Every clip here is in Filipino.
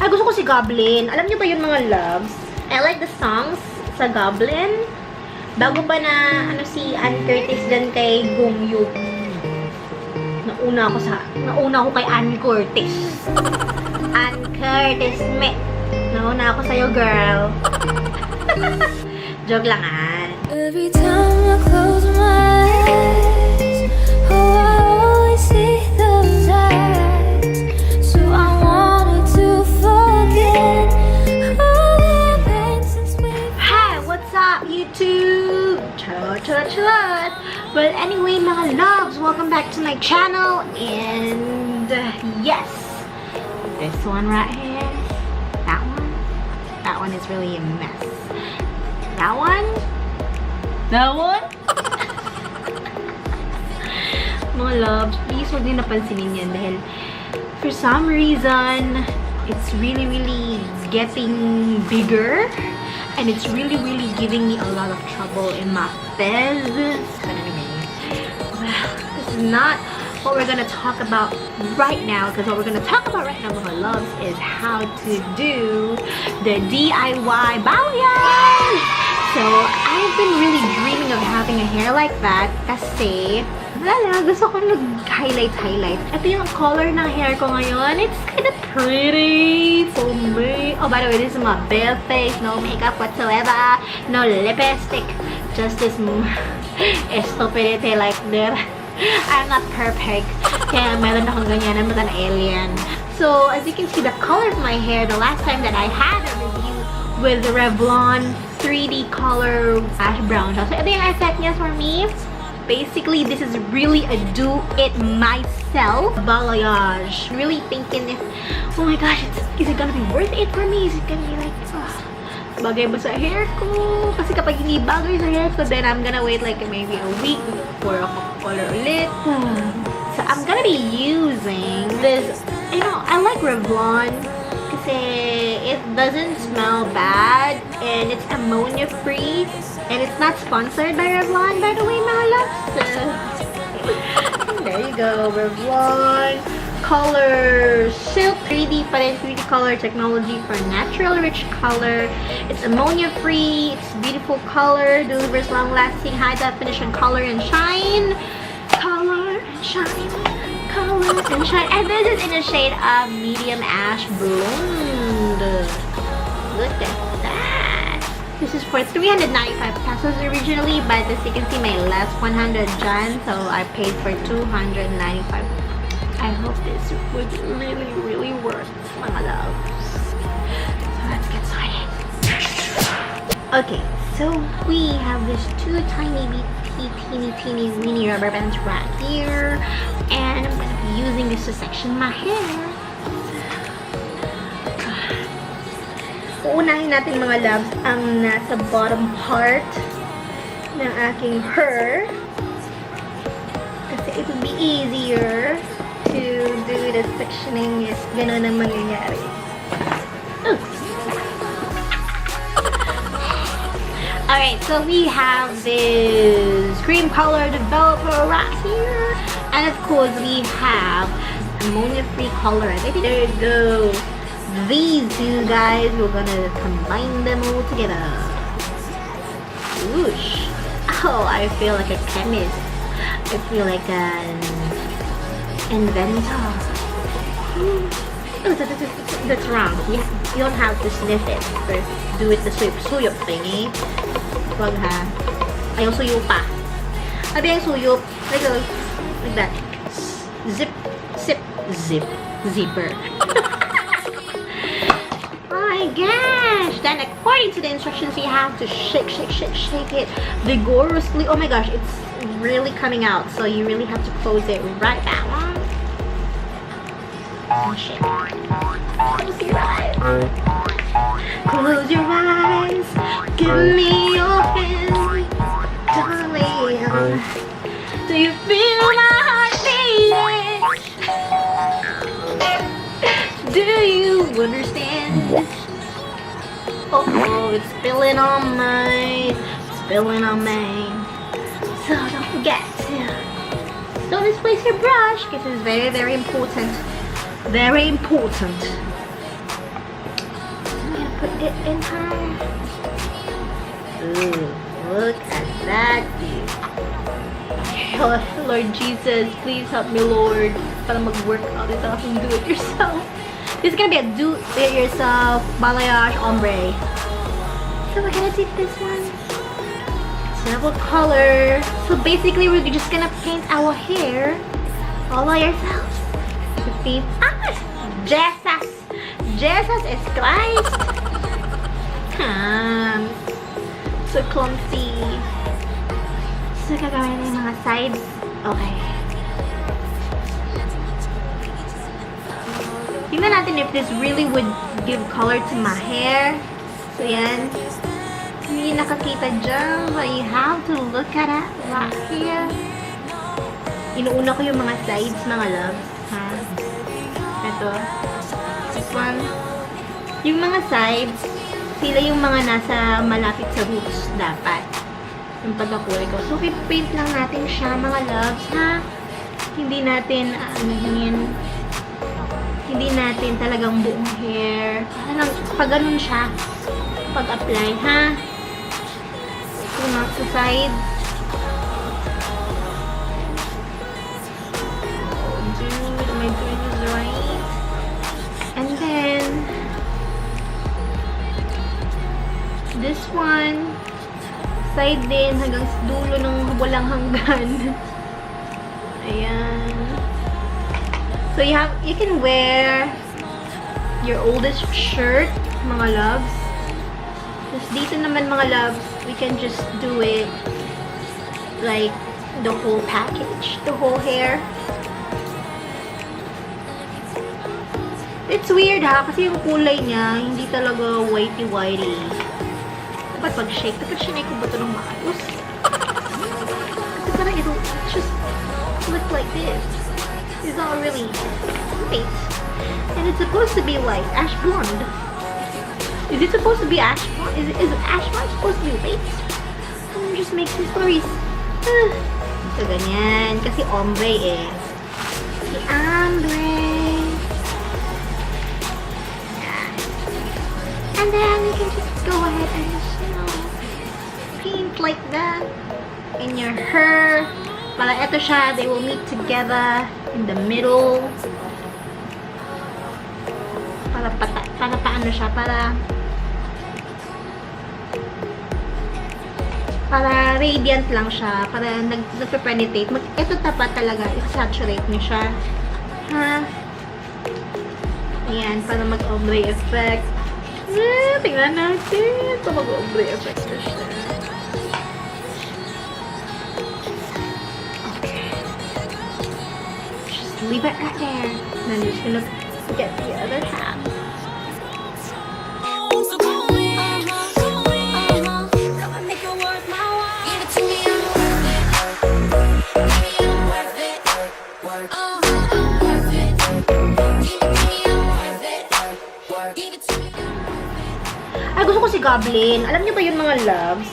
Ay, gusto ko si Goblin. Alam niyo ba yun, mga loves? I like the songs sa Goblin. Bago pa na, si Ann Curtis dyan kay Gong Yoo. Nauna ako kay Ann Curtis. Ann Curtis, me. Nauna ako sa'yo, girl. Joke lang, Ann. Every time I close my eyes, oh, I always see those eyes. So I wanted to forget all the pain since we've... Hi, what's up, YouTube? Charot. Well, anyway, mga loves, welcome back to my channel. And yes, this one right here, that one is really a mess. That one? Mga loves, please huwag niyo napansinin yan dahil for some reason, it's really getting bigger and it's really giving me a lot of trouble in my fez. But anyway, well, this is not what we're gonna talk about right now, because what we're gonna talk about right now, mga loves, is how to do the DIY balayage. So, I've been really dreaming of having a hair like that kasi, gusto ko nag-highlight. Ito yung color ng hair ko ngayon. It's kind of pretty for me. Oh, by the way, this is my bare face. No makeup whatsoever. No lipstick. Just this stupidity like that. I'm not perfect. Kaya meron akong ganyan. I'm not an alien. So, as you can see, the color of my hair, the last time that I had a review with the Revlon 3D color ash brown. So, ito yung effect niya for me. Basically, this is really a do-it-myself balayage. Really thinking if, oh my gosh, is it gonna be worth it for me? Is it gonna be like, bagay ba sa hair ko? Kasi kapag hindi bagay sa hair ko, then I'm gonna wait like maybe a week before ako color ulit. So, I'm gonna be using this, I like Revlon kasi it doesn't smell bad and it's ammonia free and it's not sponsored by Revlon, by the way, mga loves. There you go, Revlon color silk 3D pa rin, 3D color technology for natural rich color. It's ammonia free, it's beautiful color, delivers long lasting high definition color and shine. And this is in the shade of medium ash blonde. Look at that. This is for 395 pesos originally, but as you can see, my last 100 dyan, so I paid for 295. I hope this would really work, mga loves. So let's get started. Okay, so we have these two tiny teeny weeny rubber bands right here, and I'm gonna be using this to section my hair. Uunahin natin, mga loves, ang nasa bottom part ng aking hair kasi it would be easier to do the sectioning is ganun ang mangyayari. Alright, so we have this cream color developer right here. And of course, we have ammonia-free color. There you go. These two guys, we're gonna combine them all together. Whoosh. Oh, I feel like a chemist. I feel like an inventor. Oh, that's wrong. You don't have to sniff it. First, do it the suyop thingy. Wag ha. Ayaw suyo pa. Sabi yung suyop. Like that. Zipper. Oh my gosh. Then according to the instructions, you have to shake it vigorously. Oh my gosh, it's really coming out. So you really have to close it right back. Oh shit. Close your eyes. Close your eyes. Give me your hands, darling. Do you feel my heart beating? Do you understand? Oh, it's spilling on me. So don't forget to misplace your brush because it's very important. put it in her. Ooh, look at that view. Oh, Lord Jesus, please help me, Lord. Para mag-work out ito akong do it yourself. This is gonna be a do it yourself balayage ombre. So we're gonna take this one. Double color. So basically, we're just gonna paint our hair all by ourselves. The paint. Jesus! Jesus is Christ! So clumsy. So gagawin na yung mga sides. Okay. Tingnan natin if this really would give color to my hair. So yan. Hindi nakakita dyan, but you have to look at it right here. Inuuna ko yung mga sides, mga loves. Ha? Ito. This one. Yung mga sides, sila yung mga nasa malapit sa roots, dapat. Yung pagkakulay ko. So, paint lang natin siya, mga loves, ha? Hindi natin, hindi natin talagang buong hair. Pag ganun siya, pag-apply, ha? Yung sa side. Oh, dude, am I doing this right? And then, this one, side din, hanggang sa dulo ng walang hanggan. Ayan. So, you can wear your oldest shirt, mga loves. Tapos dito naman, mga loves, we can just do it like the whole package, the whole hair. It's weird, ha? Kasi yung kulay niya, hindi talaga whitey-whitey. Dapat pag-shake, dapat shinake ko ba ito ng maayos? Kasi parang it'll just look like this. It's not really white. And it's supposed to be like ash blonde. Is it supposed to be ash blonde? Is ash blonde supposed to be white? Just makes me stories. So, ganyan. Kasi ombre eh. Si ombre. And then you can just go ahead and just, paint like that in your hair. Para eto siya, they will meet together in the middle. Para paano siya, para radiant lang siya, para nagpe-penetrate. Ito tapat talaga, i-saturate niyo siya. Ha? Ayan, para mag-ombre effect. Tingnan natin. Ito mag-ombre effect na siya. Okay. Just leave it right there. Then I'm just gonna get the other half. Ay, gusto ko si Goblin. Alam niyo ba yung mga loves?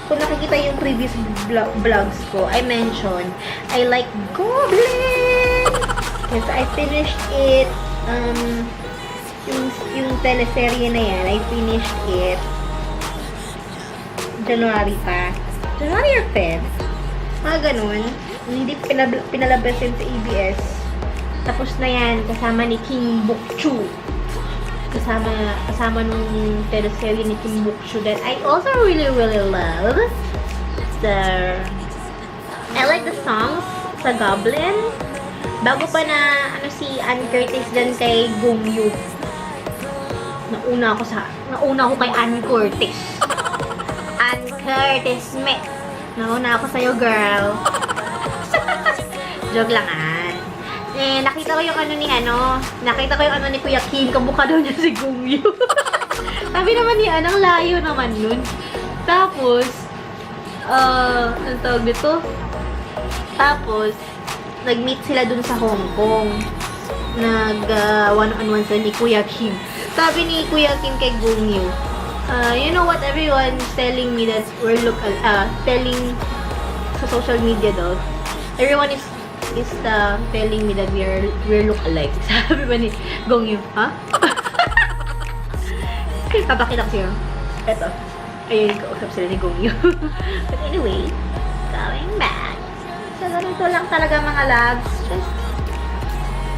Kung nakikita yung previous vlogs ko, I mentioned, I like Goblin! Because I finished it, yung teleserye na yan, I finished it January pa. January or Feb? Mga ganun. Hindi pinalabas yun sa ABS. Tapos na yan, kasama ni Kim Bok-chu. Kasama nung teleserye ni Kim Bok-chu that I also really love. So, I like the songs sa Goblin. Bago pa na si Ann Curtis dyan kay Gong Yoo. Nauna ako kay Ann Curtis. Ann Curtis, me. Nauna ako sa'yo, girl. Joke lang, nakita ko yung ni Kuya Kim, kamukha daw niya si Gong Yoo. Sabi naman niya, ang layo naman nun. Tapos, anong tawag dito? Tapos, nag-meet sila dun sa Hong Kong. One-on-one sila ni Kuya Kim. Sabi ni Kuya Kim kay Gong Yoo, you know what, everyone's telling me that telling sa social media daw, everyone is telling me that we're look alike. Sabi ba ni Gong Yoo, ha? Papakita ko sa'yo. Eto. Ayun, kausap sila ni Gongyo. But anyway, going back. So, ganito lang talaga mga loves. Just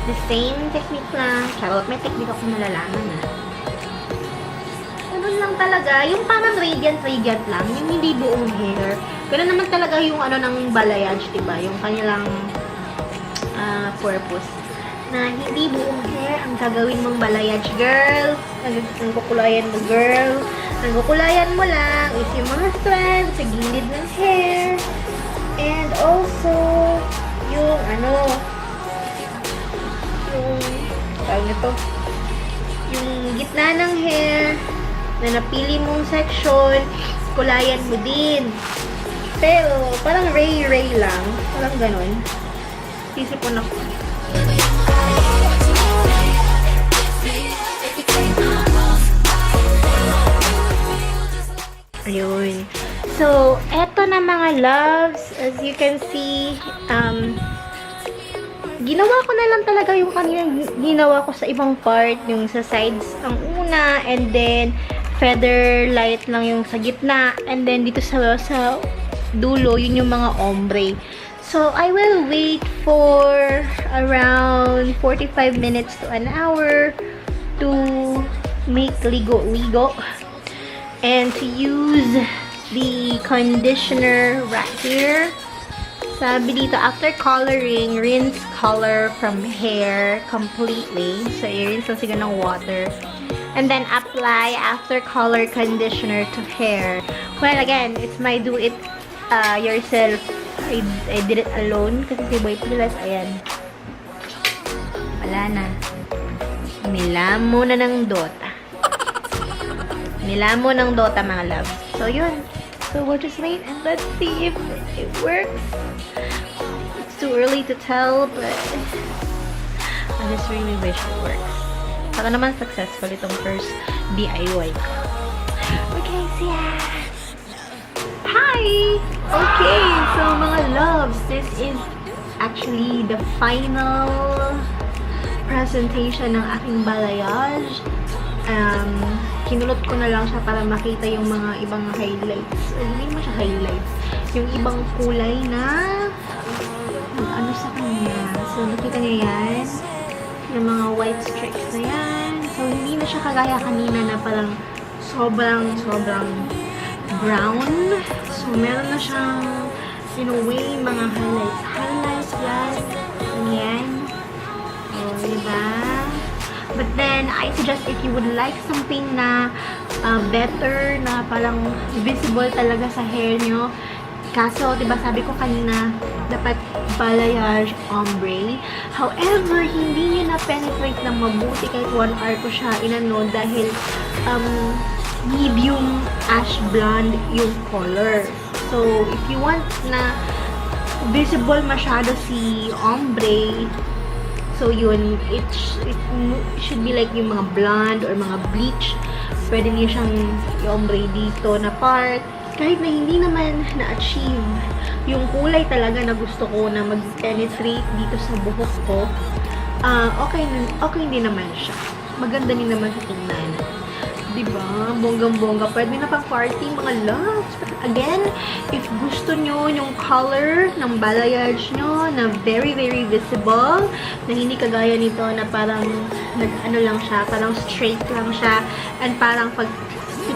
the same technique lang. Charot, may technique ako nalalaman na. Ganun lang talaga. Yung parang radiant lang. Yung hindi buong hair. Ganun naman talaga yung ano ng balayage, diba? Yung kanilang purpose. Na hindi buong hair ang gagawin mong balayage, girl. Ang kukulayan mo, girl. Ang kukulayan mo lang is yung mga strands sa gilid ng hair. And also, yung tawag nito, yung gitna ng hair na napili mong section, kulayan mo din. Pero, parang ray lang. Parang ganon. Sisipon ako. Ayun. So, eto na mga loves. As you can see, ginawa ko na lang talaga yung kanilang ginawa ko sa ibang part. Yung sa sides ang una. And then, feather light lang yung sa gitna. And then, dito sa dulo, yun yung mga ombre. So, I will wait for around 45 minutes to an hour to make ligo-ligo. And to use the conditioner right here. Sabi dito, after coloring, rinse color from hair completely. So, i-rinse lang siguro ng water. And then, apply after color conditioner to hair. Well, again, it's my do-it yourself. I did it alone kasi si Boy Pilas, ayan. Wala na. Nilamo na ng Dota. Nilamo ng Dota, mga loves. So, yun. So, we'll just wait and let's see if it works. It's too early to tell, but I just really wish it works. Saka naman successful itong first DIY ko. Okay, see ya! Hi! Okay, so mga loves, this is actually the final presentation ng aking balayage. Kinulot ko na lang siya para makita yung mga ibang highlights. Hindi mo siya highlights. Yung ibang kulay na ano sa kanya. So, nakita niya yan. Yung mga white streaks na yan. So, hindi na siya kagaya kanina na parang sobrang brown. So, meron na siyang in a way, mga highlights. Highlights yan. Yan. O, diba? But then, I suggest if you would like something na better, na parang visible talaga sa hair nyo. Kaso, diba sabi ko kanina, dapat balayage ombre. However, hindi nyo na-penetrate na mabuti kahit 1 hour ko siya inano dahil medium ash blonde yung color. So, if you want na visible masyado si ombre, so yun, it should be like yung mga blonde or mga bleach. Pwede niyo siyang i-ombre dito na part. Kahit na hindi naman na-achieve yung kulay talaga na gusto ko na mag-penetrate dito sa buhok ko, okay din naman siya. Maganda din naman sa tingnan. Diba? Bonggang-bongga. Pwede na pang party, mga loves. But again, if gusto nyo yung color ng balayage nyo na very visible, na hindi kagaya nito na parang nag-ano lang siya, parang straight lang siya, and parang pag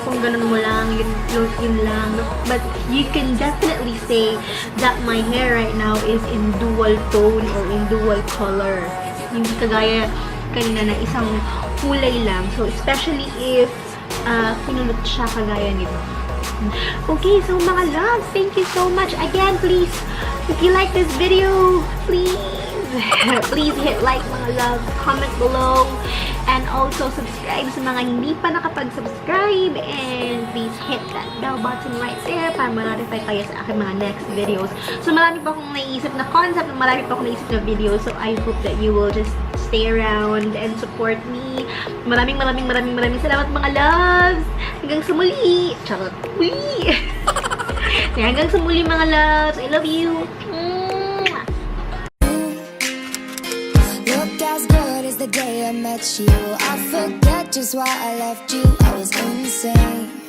kung ganun mo lang, yun lang. But you can definitely say that my hair right now is in dual tone or in dual color. Hindi kagaya kanina na isang kulay lang. So, especially if pinulot siya kagaya nito. Okay, so mga loves, thank you so much. Again, please, if you like this video, please hit like, mga loves, comment below, and also subscribe sa mga hindi pa nakapag-subscribe, and please hit that bell button right there para ma-notify kayo sa aking mga next videos. So, marami pa akong naisip na concept, marami pa akong naisip na video, so I hope that you will just stay around and support me. Maraming salamat mga loves! Hanggang sa muli! Charot! Muli! Hanggang sa muli mga loves! I love you! Look as good as the day I met you. I forget just why I left you. I was insane.